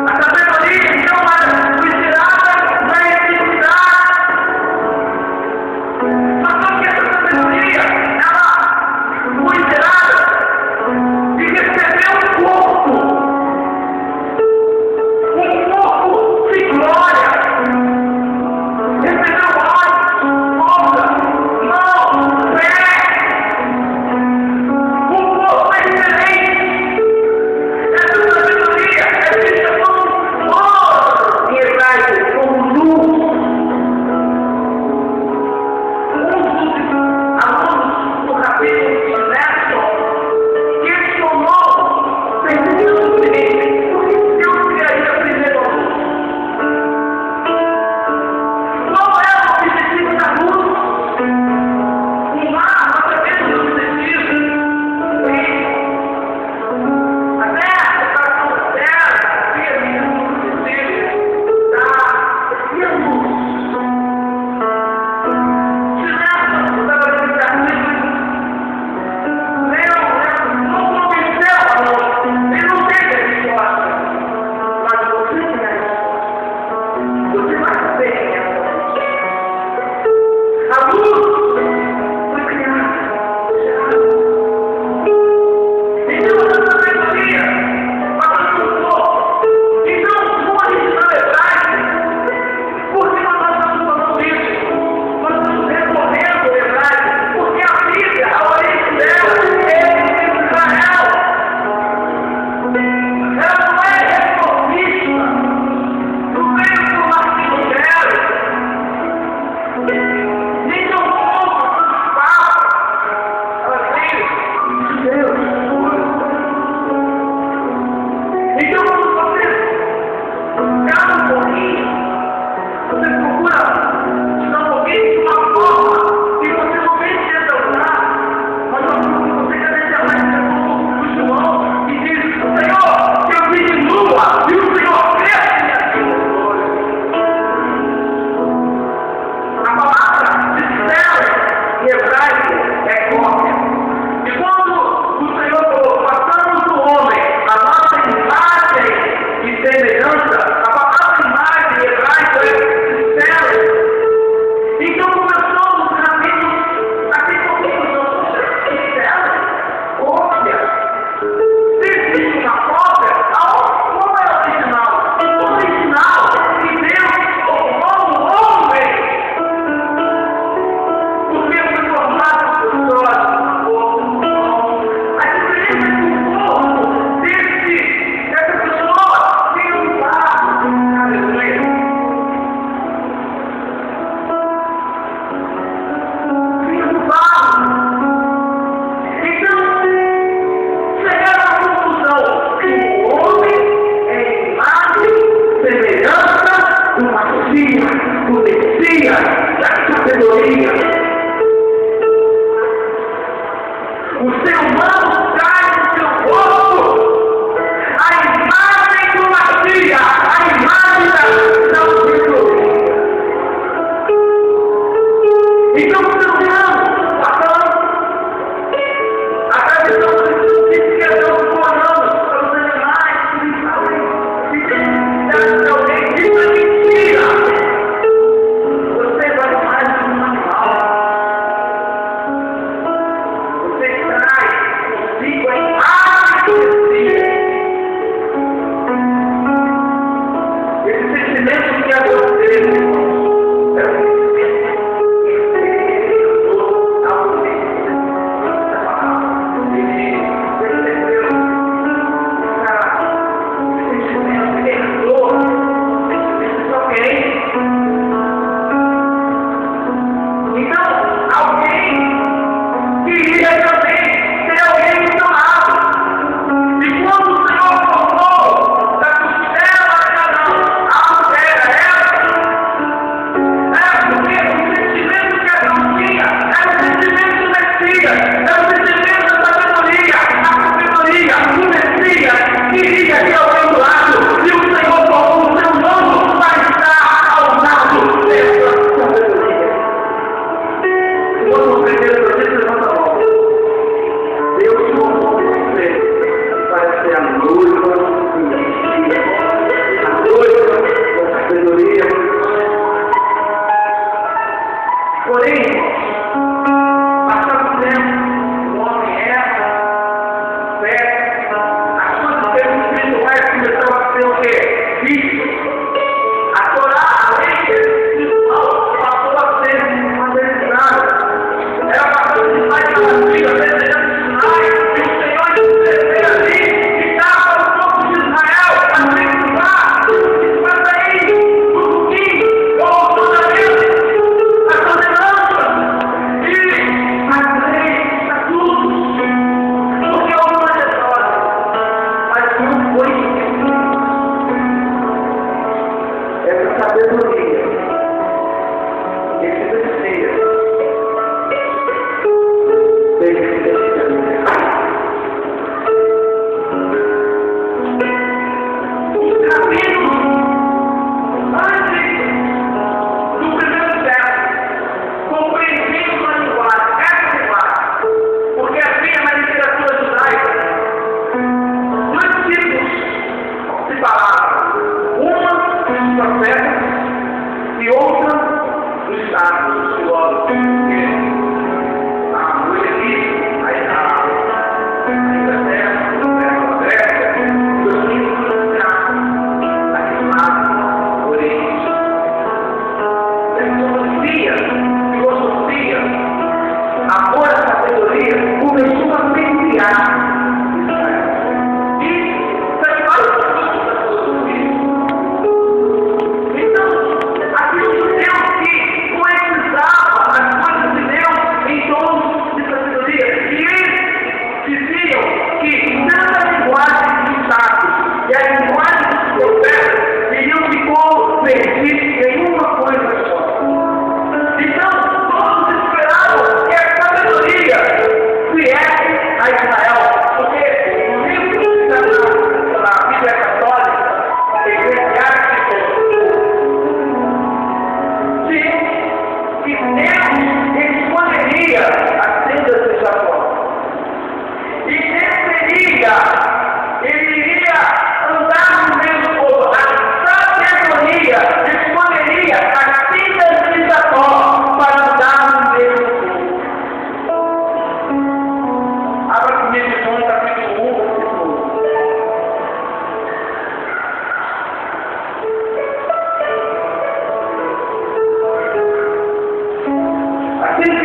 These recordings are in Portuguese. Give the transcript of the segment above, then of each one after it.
A sabedoria, então, é considerada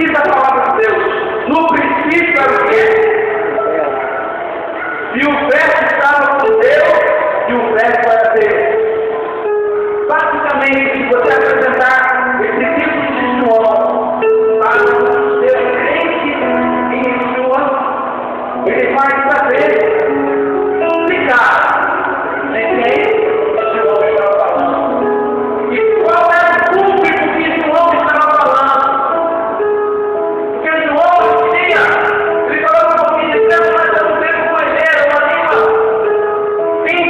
diz a palavra de Deus? No princípio era o quê? E o verbo estava com Deus, e o verbo era Deus. Basicamente, se você apresentar esse livro de João para o seu crente em João, ele vai saber explicar em quem João estava falando. E qual era o público que João estava falando? Porque João tinha, ele falava um pouquinho de Deus, mas eu não tenho coelheiro, uma língua. Sim.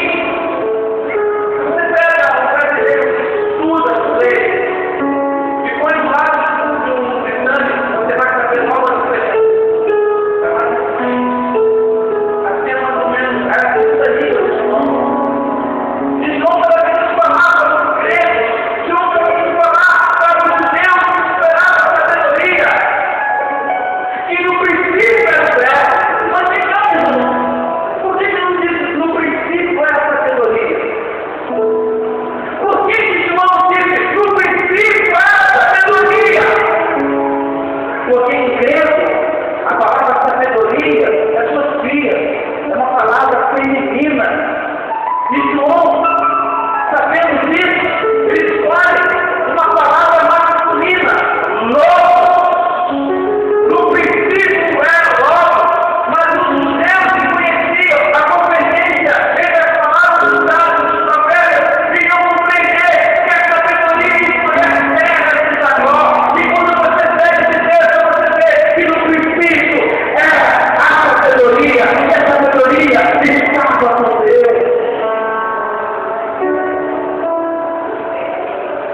Você pega o brasileiro que estuda a lei e põe do lado de um britânico, você vai saber qual é a diferença. Assim, mais ou menos, era isso aí, e João estava querendo falar para os crentes, João estava querendo falar para os judeus que esperavam a sabedoria. E no princípio era o verbo, mas então, por que não diz no princípio era a sabedoria? Por que João disse no princípio era a sabedoria? Porque em grego, a palavra sabedoria é sofia, é uma palavra feminina. E João, sabendo disso, ele escolhe uma palavra masculina, logos. No princípio era logos, mas os judeus que conheciam a convergência entre as palavras usadas nos profetas e não compreender que a sabedoria conhece terra de Jacó. E quando você vê esse texto, você vê que no princípio era a sabedoria, e a sabedoria estava com Deus.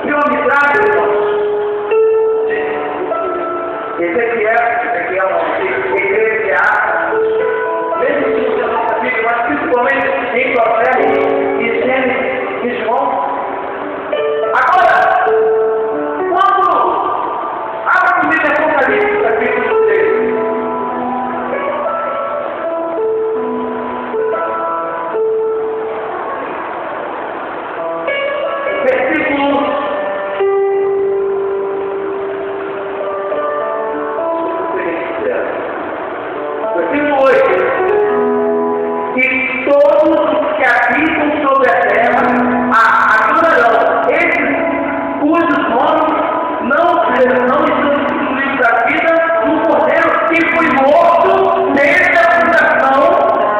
E o milagre, irmãos, Ezequiel, mesmo que você não sabia, mas principalmente em Provérbios e Gênesis e João. Agora, quando abra comigo Apocalipse, capítulo 3. Versículo 8. E todos os que habitam sobre a terra adorarão esses cujos nomes não estão escritos no livro da vida do Cordeiro que foi morto desde a fundação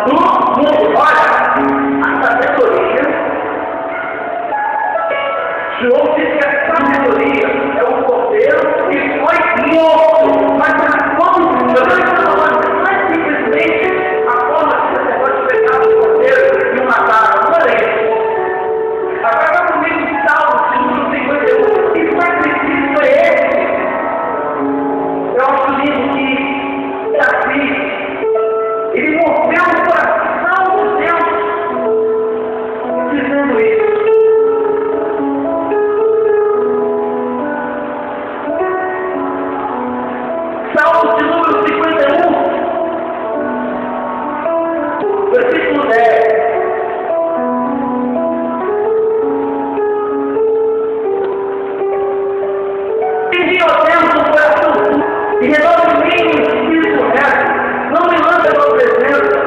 do mundo. Olha, a sabedoria. João diz que a sabedoria é o Cordeiro que foi morto. Mas como eu estou falando, não é simplesmente a forma que você pode pegar o Cordeiro e o matar. Não é isso. Agora comigo em Salmos, número 51. Que sacrifício é esse? Eu acho lindo que Davi, ele moveu o coração de Deus dizendo isso. Salmos de número 51, versículo 10. Envia ao Deus o coração e renova em mim o espírito reto. Não me lança da presença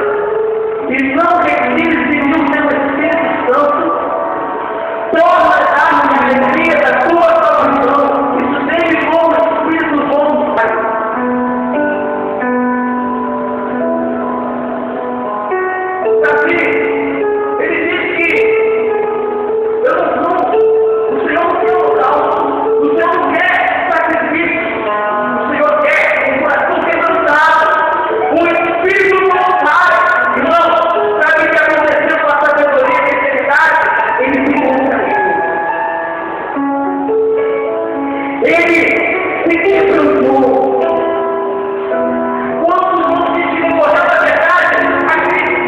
e não retires em mim o teu Espírito Santo. Torna a dar-me a alegria da tua salvação e sustente-me com o Espírito bom do Pai. Davi, ele diz que o Senhor não quer holocausto, o Senhor não quer sacrifício, o Senhor quer um coração quebrantado, um espírito voluntário. Irmão, sabe o que aconteceu com a sabedoria e a eternidade? Ele ficou um caminho. Ele se quebrantou. Quando não se desenvolveu a verdade,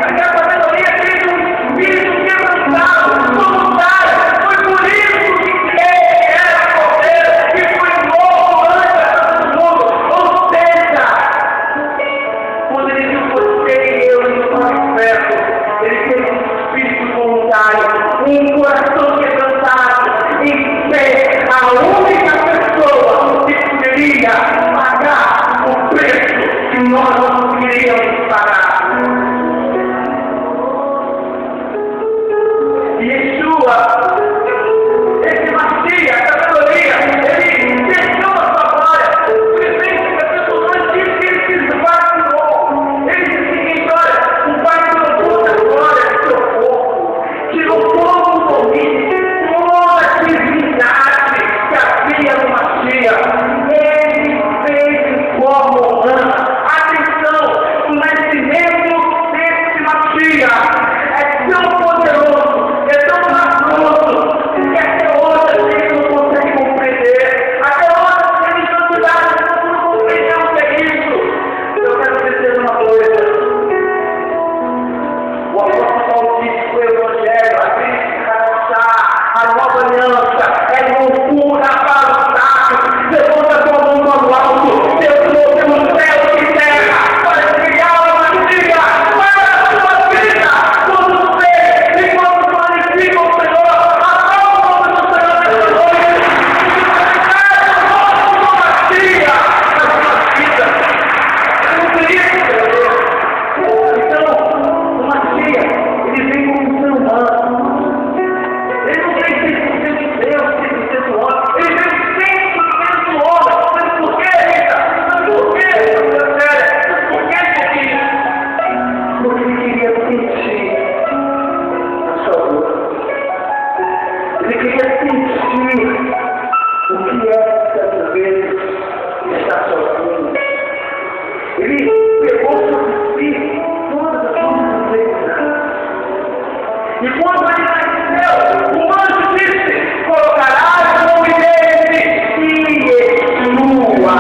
aquela sabedoria teve um espírito quebrantado, voluntário. Foi por isso que ele era Cordeiro e foi morto antes do mundo. Ou seja, quando ele viu você e eu no inferno, ele teve um espírito voluntário, um coração quebrantado, em fé. A única pessoa que poderia nós não conseguiríamos parar. E Yeshua, esse Messias, essa sabedoria, ele deixou a sua glória. Por isso, a pessoa não disse que ele se vacinou. Ele disse o seguinte: olha, o Pai tirou toda a glória do seu povo, tirou todo o domínio, toda a divindade que havia no Messias. Ele fez como atenção, o nascimento desse Messias é tão poderoso, é tão maravilhoso, que até hoje a gente não consegue compreender. Até hoje a gente não compreendeu o que é isso. Eu quero dizer uma coisa. O apóstolo Paulo disse que o Evangelho, a Cristo, a nova aliança, é loucura para os sábios. Levanta a tua mão ao alto, Deus colocou no céu e terra para criar uma vida para a sua vida. Quando você, enquanto glorifica o Senhor, a nome do Senhor nessa noite, o nosso Messias na sua vida. Eu não queria entender. Então, o Messias, ele vem como um ser humano. Ele não tem 100% Deus, 100% homem. Ele vem 100% homem. Mas por quê, Rita? Mas por quê, Célia? Mas por quê, Pouquinho? Porque ele queria sentir a sua dor. Ele queria sentir o que é dessa vez estar sozinho. Ele pegou sobre si todas as nossas necessidades. E quando ele nasceu, o anjo disse: colocarás o nome dele, Yeshua.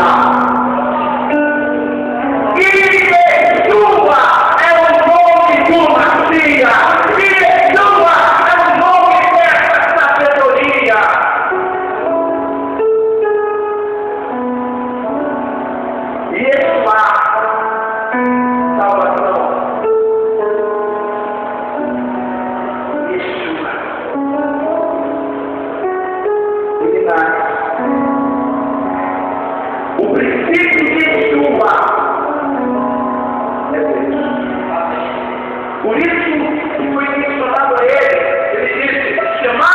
Yeshua é o nome do Messias. Yeshua é o nome dessa sabedoria. Yeshua, salvação. Yeshua, ele nasce. O princípio de Yeshua é Deus. Por isso que foi mencionado a ele disse: chamar